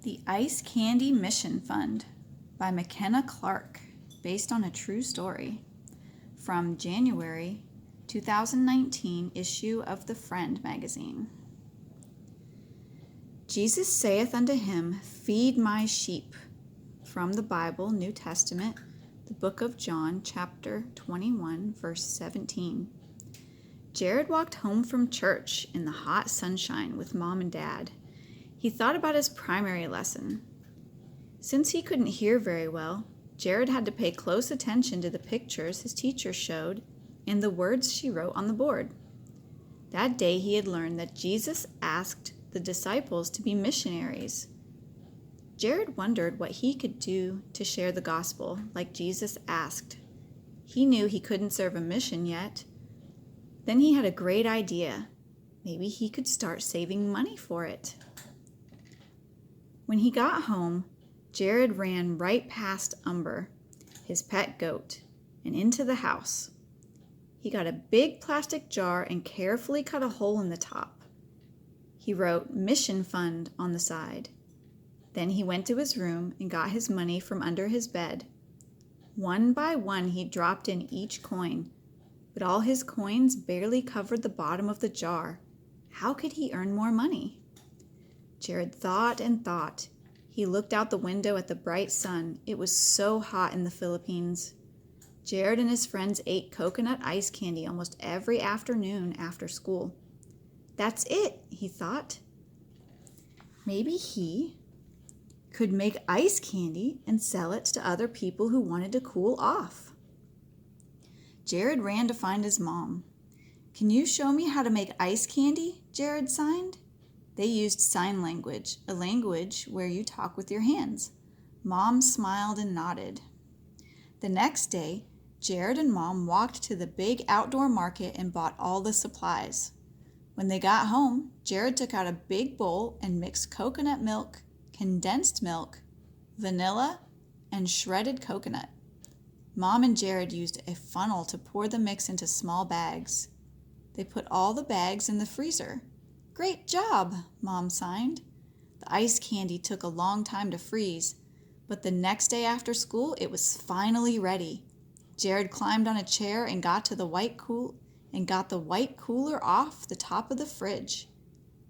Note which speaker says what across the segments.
Speaker 1: The Ice Candy Mission Fund by McKenna Clarke, based on a true story, from January 2019 issue of the Friend magazine. Jesus saith unto him, Feed my sheep. From the Bible, New Testament, the book of John, chapter 21, verse 17. Jared walked home from church in the hot sunshine with Mom and Dad. He thought about his primary lesson. Since he couldn't hear very well, Jared had to pay close attention to the pictures his teacher showed and the words she wrote on the board. That day he had learned that Jesus asked the disciples to be missionaries. Jared wondered what he could do to share the gospel like Jesus asked. He knew he couldn't serve a mission yet. Then he had a great idea. Maybe he could start saving money for it. When he got home, Jared ran right past Umber, his pet goat, and into the house. He got a big plastic jar and carefully cut a hole in the top. He wrote Mission Fund on the side. Then he went to his room and got his money from under his bed. One by one he dropped in each coin, but all his coins barely covered the bottom of the jar. How could he earn more money? Jared thought and thought. He looked out the window at the bright sun. It was so hot in the Philippines. Jared and his friends ate coconut ice candy almost every afternoon after school. That's it, he thought. Maybe he could make ice candy and sell it to other people who wanted to cool off. Jared ran to find his mom. Can you show me how to make ice candy? Jared signed. They used sign language, a language where you talk with your hands. Mom smiled and nodded. The next day, Jared and Mom walked to the big outdoor market and bought all the supplies. When they got home, Jared took out a big bowl and mixed coconut milk, condensed milk, vanilla, and shredded coconut. Mom and Jared used a funnel to pour the mix into small bags. They put all the bags in the freezer. Great job, Mom signed. The ice candy took a long time to freeze, but the next day after school, it was finally ready. Jared climbed on a chair and got the white cooler off the top of the fridge.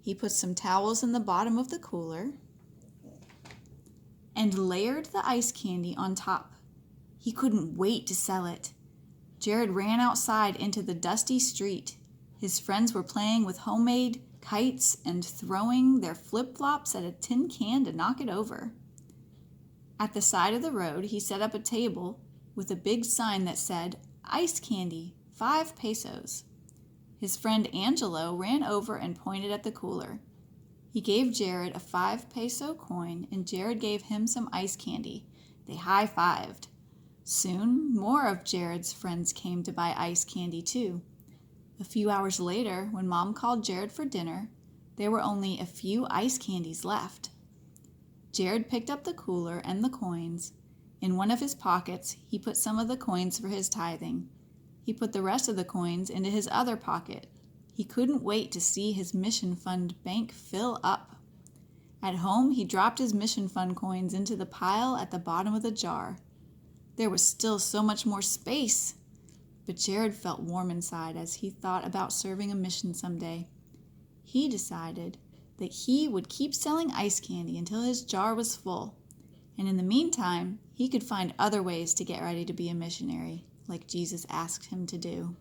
Speaker 1: He put some towels in the bottom of the cooler and layered the ice candy on top. He couldn't wait to sell it. Jared ran outside into the dusty street. His friends were playing with homemade kites and throwing their flip-flops at a tin can to knock it over. At the side of the road, he set up a table with a big sign that said, Ice candy, 5 pesos. His friend Angelo ran over and pointed at the cooler. He gave Jared a 5-peso coin and Jared gave him some ice candy. They high-fived. Soon, more of Jared's friends came to buy ice candy too. A few hours later, when Mom called Jared for dinner, there were only a few ice candies left. Jared picked up the cooler and the coins. In one of his pockets, he put some of the coins for his tithing. He put the rest of the coins into his other pocket. He couldn't wait to see his mission fund bank fill up. At home, he dropped his mission fund coins into the pile at the bottom of the jar. There was still so much more space. But Jared felt warm inside as he thought about serving a mission someday. He decided that he would keep selling ice candy until his jar was full, and in the meantime, he could find other ways to get ready to be a missionary, like Jesus asked him to do.